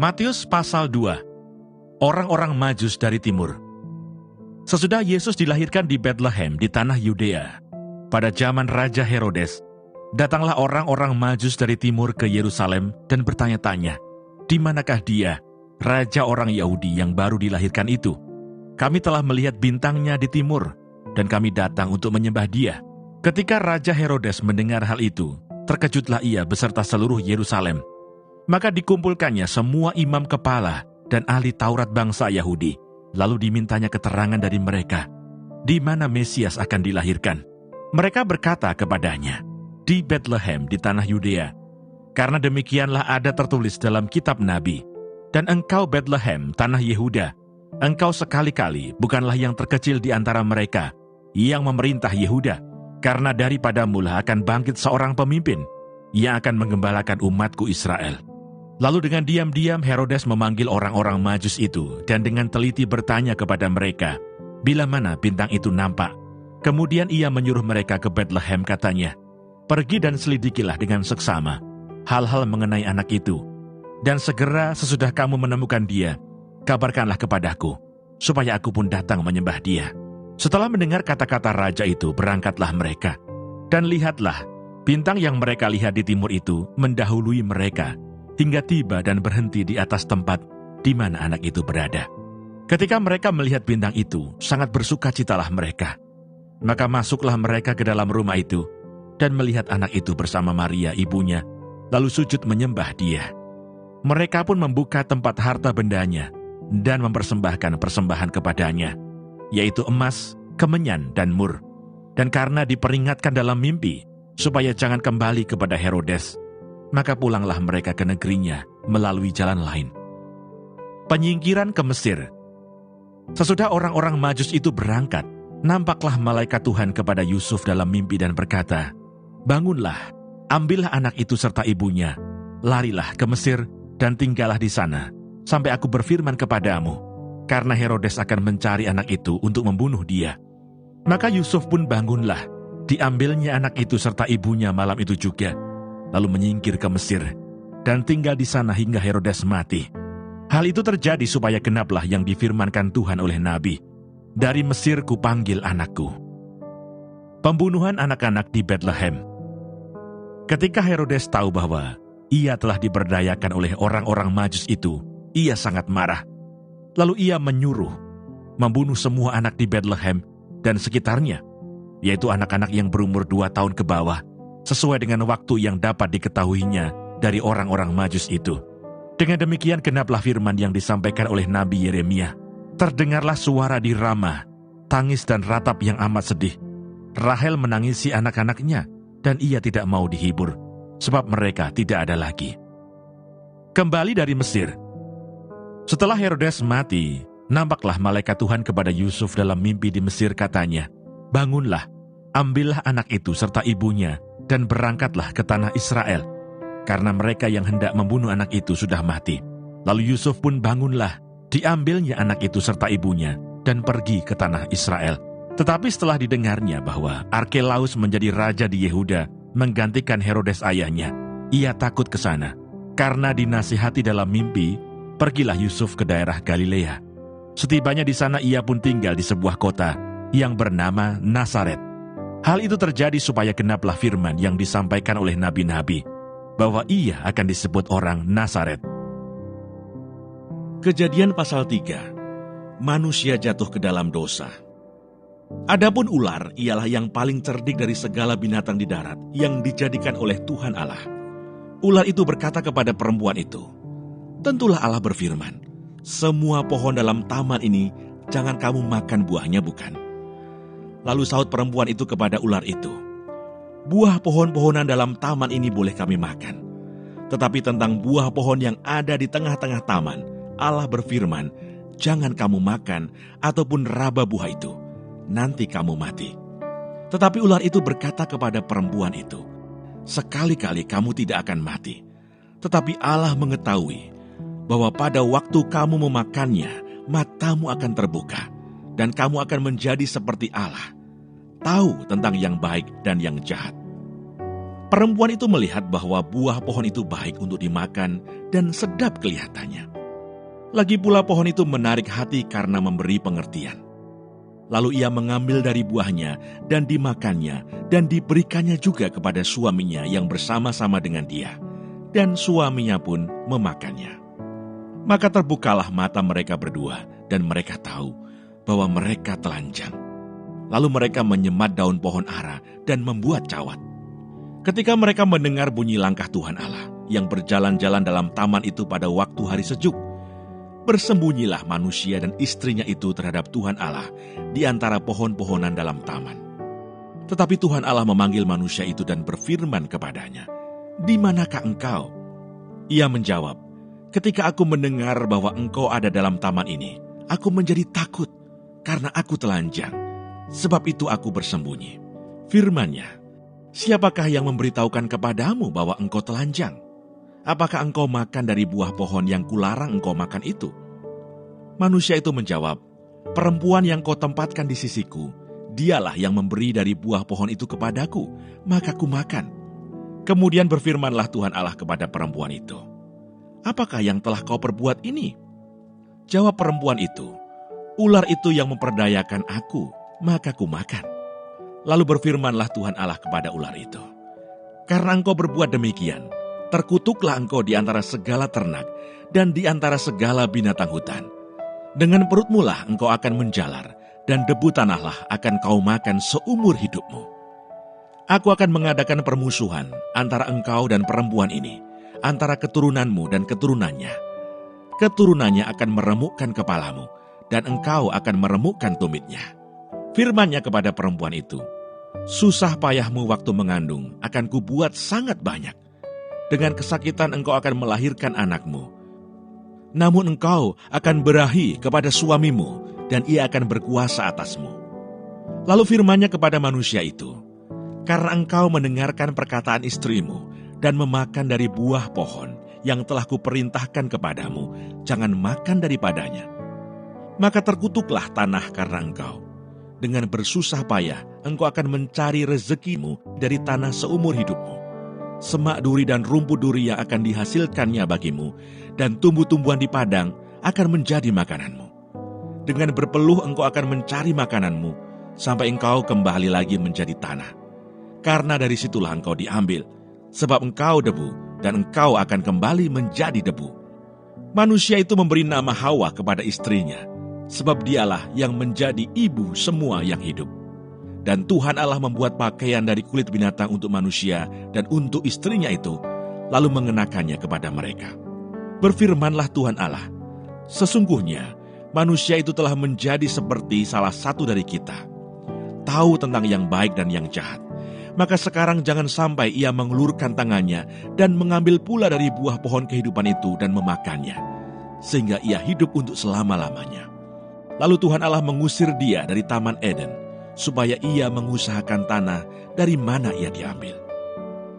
Matius pasal 2. Orang-orang Majus dari timur. Sesudah Yesus dilahirkan di Betlehem di tanah Yudea, pada zaman Raja Herodes, datanglah orang-orang Majus dari timur ke Yerusalem dan bertanya-tanya, "Di manakah dia, Raja orang Yahudi yang baru dilahirkan itu? Kami telah melihat bintangnya di timur, dan kami datang untuk menyembah dia." Ketika Raja Herodes mendengar hal itu, terkejutlah ia beserta seluruh Yerusalem. Maka dikumpulkannya semua imam kepala dan ahli Taurat bangsa Yahudi, lalu dimintanya keterangan dari mereka, di mana Mesias akan dilahirkan. Mereka berkata kepadanya, "Di Betlehem di tanah Yudea, karena demikianlah ada tertulis dalam kitab Nabi, dan engkau Betlehem, tanah Yehuda, engkau sekali-kali bukanlah yang terkecil di antara mereka yang memerintah Yehuda, karena daripadamulah akan bangkit seorang pemimpin yang akan menggembalakan umatku Israel." Lalu dengan diam-diam Herodes memanggil orang-orang Majus itu dan dengan teliti bertanya kepada mereka, bila mana bintang itu nampak. Kemudian ia menyuruh mereka ke Betlehem, katanya, "Pergi dan selidikilah dengan seksama hal-hal mengenai anak itu. Dan segera sesudah kamu menemukan dia, kabarkanlah kepadaku, supaya aku pun datang menyembah dia." Setelah mendengar kata-kata raja itu, berangkatlah mereka. Dan lihatlah, bintang yang mereka lihat di timur itu mendahului mereka, hingga tiba dan berhenti di atas tempat di mana anak itu berada. Ketika mereka melihat bintang itu, sangat bersukacitalah mereka. Maka masuklah mereka ke dalam rumah itu, dan melihat anak itu bersama Maria ibunya, lalu sujud menyembah dia. Mereka pun membuka tempat harta bendanya, dan mempersembahkan persembahan kepadanya, yaitu emas, kemenyan, dan mur. Dan karena diperingatkan dalam mimpi, supaya jangan kembali kepada Herodes, maka pulanglah mereka ke negerinya melalui jalan lain. Penyingkiran ke Mesir. Sesudah orang-orang Majus itu berangkat, nampaklah malaikat Tuhan kepada Yusuf dalam mimpi dan berkata, "Bangunlah, ambillah anak itu serta ibunya, larilah ke Mesir dan tinggallah di sana, sampai aku berfirman kepadamu, karena Herodes akan mencari anak itu untuk membunuh dia." Maka Yusuf pun bangunlah, diambilnya anak itu serta ibunya malam itu juga, lalu menyingkir ke Mesir, dan tinggal di sana hingga Herodes mati. Hal itu terjadi supaya genaplah yang difirmankan Tuhan oleh Nabi, "Dari Mesir kupanggil anakku." Pembunuhan anak-anak di Betlehem. Ketika Herodes tahu bahwa ia telah diberdayakan oleh orang-orang Majus itu, ia sangat marah. Lalu ia menyuruh membunuh semua anak di Betlehem dan sekitarnya, yaitu anak-anak yang berumur 2 tahun ke bawah, sesuai dengan waktu yang dapat diketahuinya dari orang-orang Majus itu. Dengan demikian genaplah firman yang disampaikan oleh Nabi Yeremia. Terdengarlah suara di Rama, tangis dan ratap yang amat sedih. Rahel menangisi anak-anaknya, dan ia tidak mau dihibur, sebab mereka tidak ada lagi. Kembali dari Mesir. Setelah Herodes mati, nampaklah malaikat Tuhan kepada Yusuf dalam mimpi di Mesir, katanya, "Bangunlah, ambillah anak itu serta ibunya, dan berangkatlah ke tanah Israel, karena mereka yang hendak membunuh anak itu sudah mati." Lalu Yusuf pun bangunlah, diambilnya anak itu serta ibunya, dan pergi ke tanah Israel. Tetapi setelah didengarnya bahwa Arkelaus menjadi raja di Yehuda, menggantikan Herodes ayahnya, ia takut ke sana. Karena dinasihati dalam mimpi, pergilah Yusuf ke daerah Galilea. Setibanya di sana ia pun tinggal di sebuah kota yang bernama Nazaret. Hal itu terjadi supaya genaplah firman yang disampaikan oleh nabi-nabi, bahwa ia akan disebut orang Nazaret. Kejadian pasal 3. Manusia jatuh ke dalam dosa. Adapun ular ialah yang paling cerdik dari segala binatang di darat yang dijadikan oleh Tuhan Allah. Ular itu berkata kepada perempuan itu, "Tentulah Allah berfirman, semua pohon dalam taman ini jangan kamu makan buahnya, bukan?" Lalu sahut perempuan itu kepada ular itu, "Buah pohon-pohonan dalam taman ini boleh kami makan. Tetapi tentang buah pohon yang ada di tengah-tengah taman, Allah berfirman, jangan kamu makan ataupun raba buah itu, nanti kamu mati." Tetapi ular itu berkata kepada perempuan itu, "Sekali-kali kamu tidak akan mati. Tetapi Allah mengetahui bahwa pada waktu kamu memakannya, matamu akan terbuka, dan kamu akan menjadi seperti Allah, tahu tentang yang baik dan yang jahat." Perempuan itu melihat bahwa buah pohon itu baik untuk dimakan dan sedap kelihatannya. Lagi pula pohon itu menarik hati karena memberi pengertian. Lalu ia mengambil dari buahnya dan dimakannya dan diberikannya juga kepada suaminya yang bersama-sama dengan dia. Dan suaminya pun memakannya. Maka terbukalah mata mereka berdua dan mereka tahu bahwa mereka telanjang. Lalu mereka menyemat daun pohon ara dan membuat cawat. Ketika mereka mendengar bunyi langkah Tuhan Allah yang berjalan-jalan dalam taman itu pada waktu hari sejuk, bersembunyilah manusia dan istrinya itu terhadap Tuhan Allah di antara pohon-pohonan dalam taman. Tetapi Tuhan Allah memanggil manusia itu dan berfirman kepadanya, "Di manakah engkau?" Ia menjawab, "Ketika aku mendengar bahwa engkau ada dalam taman ini, aku menjadi takut karena aku telanjang. Sebab itu aku bersembunyi." Firman-Nya, "Siapakah yang memberitahukan kepadamu bahwa engkau telanjang? Apakah engkau makan dari buah pohon yang kularang engkau makan itu?" Manusia itu menjawab, "Perempuan yang kau tempatkan di sisiku, dialah yang memberi dari buah pohon itu kepadaku, maka kumakan." Kemudian berfirmanlah Tuhan Allah kepada perempuan itu, "Apakah yang telah kau perbuat ini?" Jawab perempuan itu, "Ular itu yang memperdayakan aku, maka kumakan." Lalu berfirmanlah Tuhan Allah kepada ular itu, "Karena engkau berbuat demikian, terkutuklah engkau di antara segala ternak dan di antara segala binatang hutan. Dengan perutmu lah engkau akan menjalar, dan debu tanahlah akan kau makan seumur hidupmu. Aku akan mengadakan permusuhan antara engkau dan perempuan ini, antara keturunanmu dan keturunannya. Keturunannya akan meremukkan kepalamu, dan engkau akan meremukkan tumitnya." Firman-Nya kepada perempuan itu, "Susah payahmu waktu mengandung akan kubuat sangat banyak. Dengan kesakitan engkau akan melahirkan anakmu. Namun engkau akan berahi kepada suamimu, dan ia akan berkuasa atasmu." Lalu firman-Nya kepada manusia itu, "Karena engkau mendengarkan perkataan istrimu dan memakan dari buah pohon yang telah kuperintahkan kepadamu, jangan makan daripadanya. Maka terkutuklah tanah karena engkau. Dengan bersusah payah, engkau akan mencari rezekimu dari tanah seumur hidupmu. Semak duri dan rumput duri yang akan dihasilkannya bagimu, dan tumbuh-tumbuhan di padang akan menjadi makananmu. Dengan berpeluh engkau akan mencari makananmu, sampai engkau kembali lagi menjadi tanah. Karena dari situlah engkau diambil, sebab engkau debu, dan engkau akan kembali menjadi debu." Manusia itu memberi nama Hawa kepada istrinya, sebab dialah yang menjadi ibu semua yang hidup. Dan Tuhan Allah membuat pakaian dari kulit binatang untuk manusia dan untuk istrinya itu, lalu mengenakannya kepada mereka. Berfirmanlah Tuhan Allah, "Sesungguhnya manusia itu telah menjadi seperti salah satu dari kita, tahu tentang yang baik dan yang jahat. Maka sekarang jangan sampai ia mengulurkan tangannya dan mengambil pula dari buah pohon kehidupan itu dan memakannya, sehingga ia hidup untuk selama-lamanya." Lalu Tuhan Allah mengusir dia dari Taman Eden, supaya ia mengusahakan tanah dari mana ia diambil.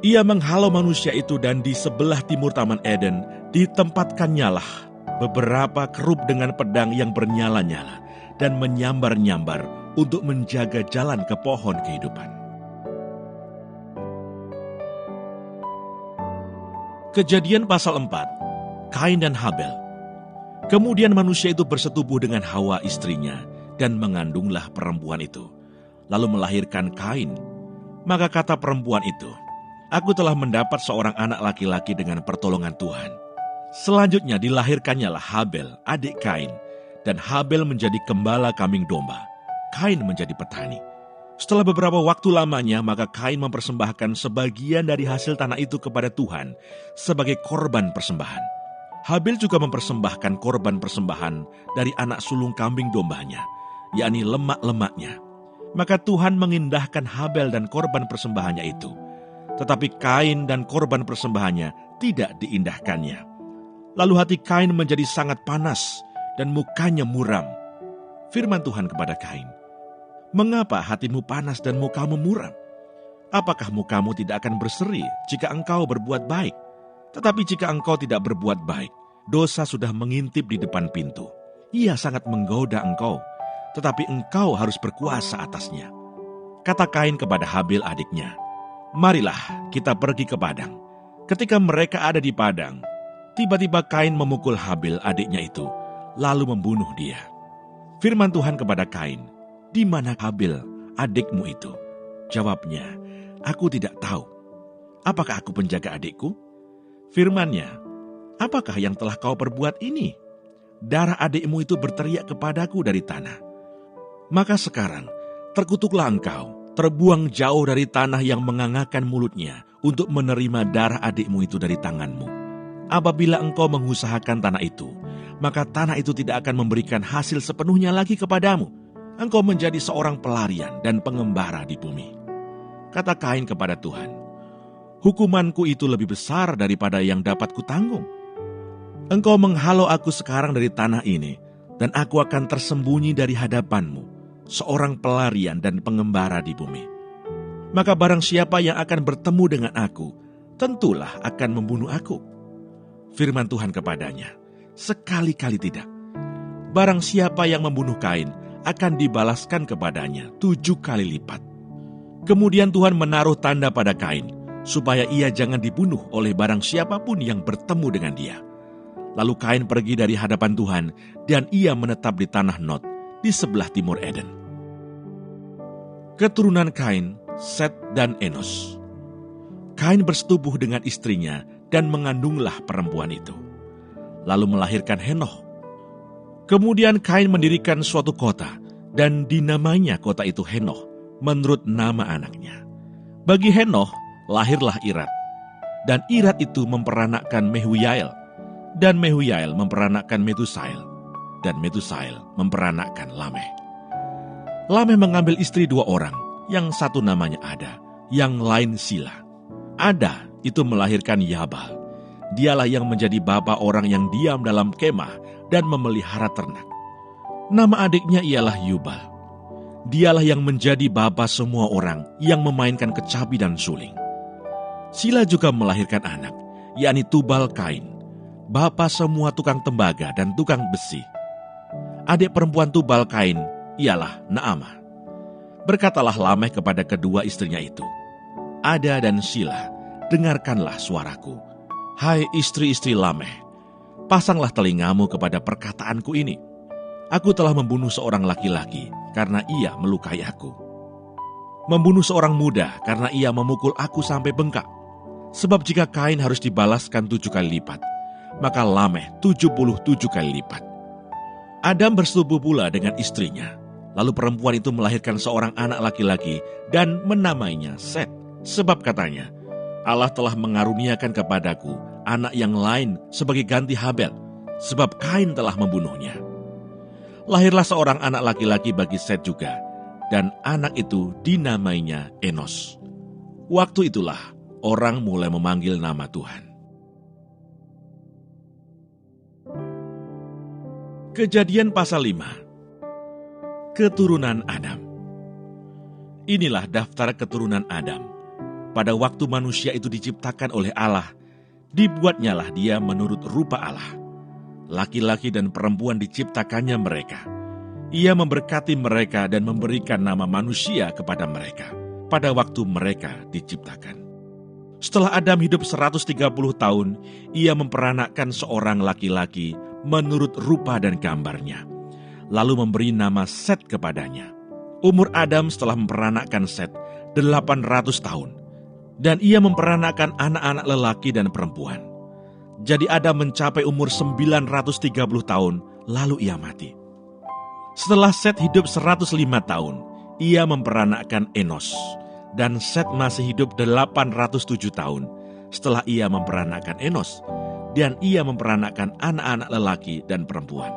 Ia menghalau manusia itu, dan di sebelah timur Taman Eden ditempatkannyalah beberapa kerub dengan pedang yang bernyala-nyala dan menyambar-nyambar untuk menjaga jalan ke pohon kehidupan. Kejadian pasal 4, Kain dan Habel. Kemudian manusia itu bersetubuh dengan Hawa istrinya, dan mengandunglah perempuan itu, lalu melahirkan Kain. Maka kata perempuan itu, "Aku telah mendapat seorang anak laki-laki dengan pertolongan Tuhan." Selanjutnya dilahirkannyalah Habel, adik Kain, dan Habel menjadi gembala kambing domba, Kain menjadi petani. Setelah beberapa waktu lamanya, maka Kain mempersembahkan sebagian dari hasil tanah itu kepada Tuhan sebagai korban persembahan. Habel juga mempersembahkan korban persembahan dari anak sulung kambing dombanya, yakni lemak-lemaknya. Maka Tuhan mengindahkan Habel dan korban persembahannya itu, tetapi Kain dan korban persembahannya tidak diindahkannya. Lalu hati Kain menjadi sangat panas dan mukanya muram. Firman Tuhan kepada Kain, "Mengapa hatimu panas dan mukamu muram? Apakah mukamu tidak akan berseri jika engkau berbuat baik? Tetapi jika engkau tidak berbuat baik, dosa sudah mengintip di depan pintu. Ia sangat menggoda engkau, tetapi engkau harus berkuasa atasnya." Kata Kain kepada Habel adiknya, marilah kita pergi ke padang. Ketika mereka ada di padang, tiba-tiba Kain memukul Habil adiknya itu, lalu membunuh dia. Firman Tuhan kepada Kain, "Di mana Habil, adikmu itu?" Jawabnya, "Aku tidak tahu. Apakah aku penjaga adikku?" Firman-Nya, "Apakah yang telah kau perbuat ini? Darah adikmu itu berteriak kepadaku dari tanah. Maka sekarang, terkutuklah engkau, terbuang jauh dari tanah yang mengangakkan mulutnya untuk menerima darah adikmu itu dari tanganmu. Apabila engkau mengusahakan tanah itu, maka tanah itu tidak akan memberikan hasil sepenuhnya lagi kepadamu. Engkau menjadi seorang pelarian dan pengembara di bumi." Kata Kain kepada Tuhan, "Hukumanku itu lebih besar daripada yang dapat kutanggung. Engkau menghalau aku sekarang dari tanah ini, dan aku akan tersembunyi dari hadapanmu, seorang pelarian dan pengembara di bumi. Maka barang siapa yang akan bertemu dengan aku, tentulah akan membunuh aku." Firman Tuhan kepadanya, "Sekali-kali tidak. Barang siapa yang membunuh Kain, akan dibalaskan kepadanya 7 kali lipat." Kemudian Tuhan menaruh tanda pada Kain, supaya ia jangan dibunuh oleh barang siapapun yang bertemu dengan dia. Lalu Kain pergi dari hadapan Tuhan, dan ia menetap di tanah Nod, di sebelah timur Eden. Keturunan Kain, Set dan Enos. Kain bersetubuh dengan istrinya dan mengandunglah perempuan itu, lalu melahirkan Henoh. Kemudian Kain mendirikan suatu kota, dan dinamainya kota itu Henoh, menurut nama anaknya. Bagi Henoh lahirlah Irad, dan Irad itu memperanakkan Mehuyael, dan Mehuyael memperanakkan Metusael, dan Metusael memperanakkan Lameh. Lameh mengambil istri 2 orang, yang satu namanya Ada, yang lain Sila. Ada itu melahirkan Yabal. Dialah yang menjadi bapa orang yang diam dalam kemah dan memelihara ternak. Nama adiknya ialah Yubal. Dialah yang menjadi bapa semua orang yang memainkan kecapi dan suling. Sila juga melahirkan anak, yakni Tubal Kain, bapa semua tukang tembaga dan tukang besi. Adik perempuan Tubal Kain ialah Naamah. Berkatalah Lameh kepada kedua istrinya itu, "Ada dan Sila, dengarkanlah suaraku. Hai istri-istri Lameh, pasanglah telingamu kepada perkataanku ini. Aku telah membunuh seorang laki-laki karena ia melukai aku. Membunuh seorang muda karena ia memukul aku sampai bengkak. Sebab jika Kain harus dibalaskan 7 kali lipat, maka Lameh 77 kali lipat." Adam bersetubuh pula dengan istrinya. Lalu perempuan itu melahirkan seorang anak laki-laki dan menamainya Set. Sebab katanya, "Allah telah mengaruniakan kepadaku anak yang lain sebagai ganti Habel, sebab Kain telah membunuhnya." Lahirlah seorang anak laki-laki bagi Set juga, dan anak itu dinamainya Enos. Waktu itulah orang mulai memanggil nama Tuhan. Kejadian pasal 5. Keturunan Adam. Inilah daftar keturunan Adam. Pada waktu manusia itu diciptakan oleh Allah, dibuatnyalah dia menurut rupa Allah. Laki-laki dan perempuan diciptakannya mereka. Ia memberkati mereka dan memberikan nama manusia kepada mereka pada waktu mereka diciptakan. Setelah Adam hidup 130 tahun, ia memperanakkan seorang laki-laki menurut rupa dan gambarnya, lalu memberi nama Set kepadanya. Umur Adam setelah memperanakkan Set 800 tahun, dan ia memperanakkan anak-anak lelaki dan perempuan. Jadi Adam mencapai umur 930 tahun, lalu ia mati. Setelah Set hidup 105 tahun, ia memperanakkan Enos, dan Set masih hidup 807 tahun setelah ia memperanakkan Enos, dan ia memperanakkan anak-anak lelaki dan perempuan.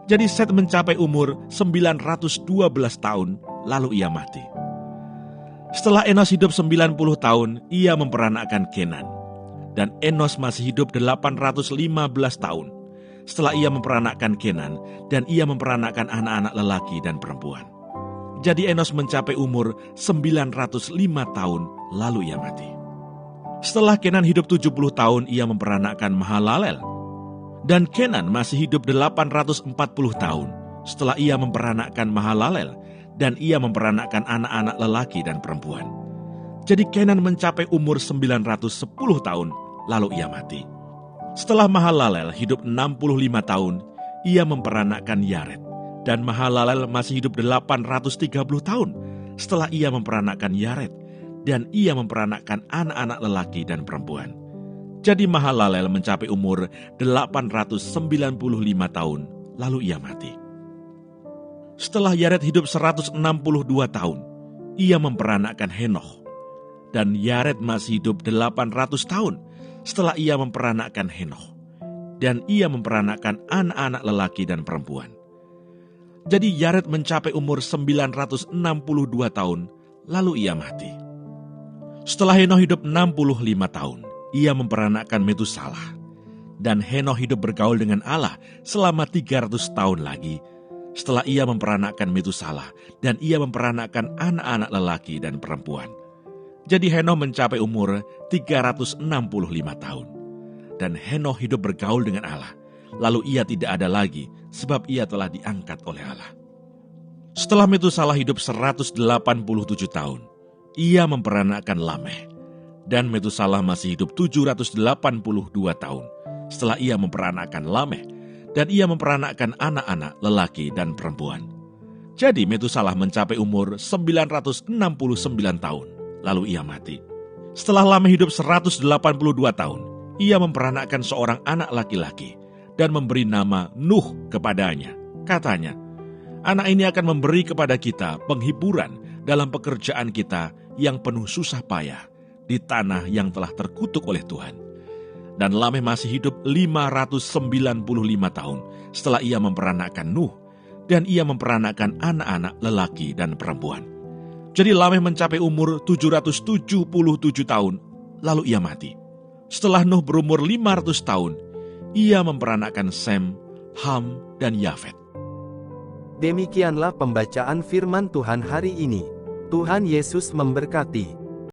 Jadi Set mencapai umur 912 tahun, lalu ia mati. Setelah Enos hidup 90 tahun, ia memperanakkan Kenan. Dan Enos masih hidup 815 tahun setelah ia memperanakkan Kenan, dan ia memperanakkan anak-anak lelaki dan perempuan. Jadi Enos mencapai umur 905 tahun, lalu ia mati. Setelah Kenan hidup 70 tahun, ia memperanakkan Mahalalel. Dan Kenan masih hidup 840 tahun setelah ia memperanakkan Mahalalel, dan ia memperanakkan anak-anak lelaki dan perempuan. Jadi Kenan mencapai umur 910 tahun, lalu ia mati. Setelah Mahalalel hidup 65 tahun, ia memperanakkan Yared. Dan Mahalalel masih hidup 830 tahun setelah ia memperanakkan Yared. Dan ia memperanakkan anak-anak lelaki dan perempuan. Jadi Mahalalel mencapai umur 895 tahun, lalu ia mati. Setelah Yared hidup 162 tahun, ia memperanakkan Henoh. Dan Yared masih hidup 800 tahun setelah ia memperanakkan Henoh. Dan ia memperanakkan anak-anak lelaki dan perempuan. Jadi Yared mencapai umur 962 tahun, lalu ia mati. Setelah Henoh hidup 65 tahun, ia memperanakkan Metusalah. Dan Henoh hidup bergaul dengan Allah selama 300 tahun lagi, setelah ia memperanakkan Metusalah, dan ia memperanakkan anak-anak lelaki dan perempuan. Jadi Henoh mencapai umur 365 tahun. Dan Henoh hidup bergaul dengan Allah. Lalu ia tidak ada lagi, sebab ia telah diangkat oleh Allah. Setelah Metusalah hidup 187 tahun, ia memperanakkan Lameh. Dan Metusalah masih hidup 782 tahun setelah ia memperanakkan Lameh. Dan ia memperanakkan anak-anak lelaki dan perempuan. Jadi Metusalah mencapai umur 969 tahun, lalu ia mati. Setelah Lameh hidup 182 tahun, ia memperanakkan seorang anak laki-laki dan memberi nama Nuh kepadanya. Katanya, anak ini akan memberi kepada kita penghiburan dalam pekerjaan kita yang penuh susah payah di tanah yang telah terkutuk oleh Tuhan. Dan Lameh masih hidup 595 tahun setelah ia memperanakkan Nuh, dan ia memperanakkan anak-anak lelaki dan perempuan. Jadi Lameh mencapai umur 777 tahun, lalu ia mati. Setelah Nuh berumur 500 tahun, ia memperanakkan Sem, Ham, dan Yafet. Demikianlah pembacaan firman Tuhan hari ini. Tuhan Yesus memberkati.